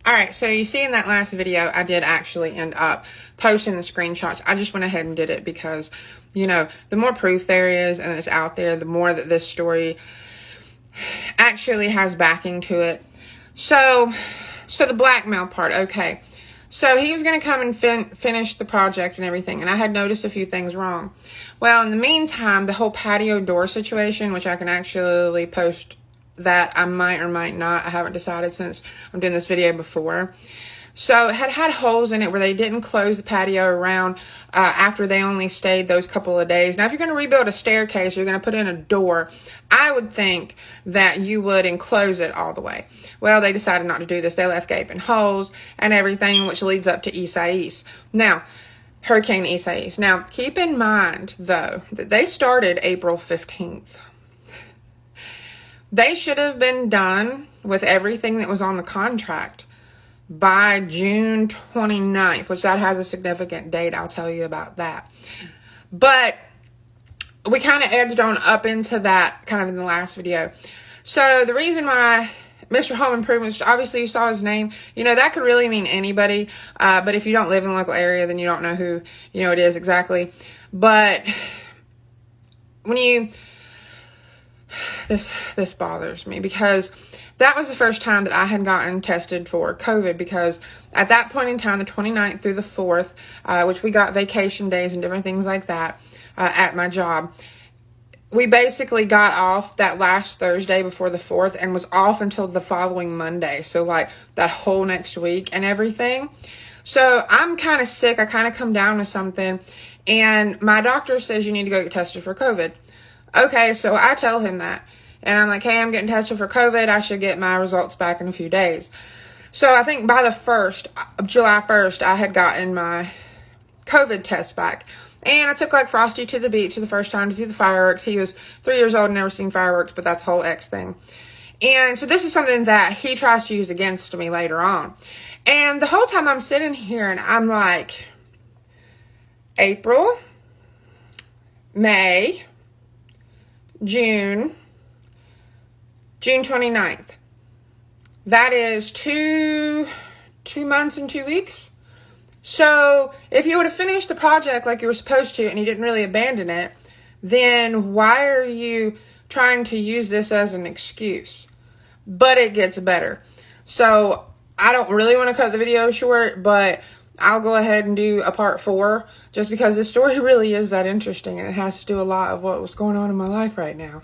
All right, so you see in that last video, I did actually end up posting the screenshots. I just went ahead and did it because, you know, the more proof there is and it's out there, the more that this story actually has backing to it. So the blackmail part, okay. So he was going to come and finish the project and everything, and I had noticed a few things wrong. Well, in the meantime, the whole patio door situation, which I can actually post that I might or might not, I haven't decided since I'm doing this video before. So it had holes in it where they didn't close the patio around after they only stayed those couple of days. Now, if you're going to rebuild a staircase, you're going to put in a door, I would think that you would enclose it all the way. Well, they decided not to do this. They left gaping holes and everything, which leads up to Isaias. Now, Hurricane Isaias. Now, keep in mind, though, that they started April 15th. They should have been done with everything that was on the contract by June 29th, which that has a significant date. I'll tell you about that. But we kind of edged on up into that kind of in the last video. So the reason why Mr. Home Improvement, obviously you saw his name, you know, that could really mean anybody. But if you don't live in the local area, then you don't know who, you know, it is exactly. But when you... This bothers me because that was the first time that I had gotten tested for COVID, because at that point in time, the 29th through the 4th, which we got vacation days and different things like that at my job, we basically got off that last Thursday before the 4th and was off until the following Monday. So like that whole next week and everything. So I'm kind of sick. I kind of come down with something, and my doctor says you need to go get tested for COVID. Okay, so I tell him that, and I'm like, hey, I'm getting tested for COVID. I should get my results back in a few days. So I think by the 1st, July 1st, I had gotten my COVID test back. And I took like Frosty to the beach for the first time to see the fireworks. He was 3 years old and never seen fireworks, but that's a whole X thing. And so this is something that he tries to use against me later on. And the whole time I'm sitting here and I'm like, April, May, June 29th. That is two months and 2 weeks. So if you would have finished the project like you were supposed to and you didn't really abandon it, then why are you trying to use this as an excuse? But it gets better. So I don't really want to cut the video short, but I'll go ahead and do a part 4 just because this story really is that interesting, and it has to do a lot of what was going on in my life right now.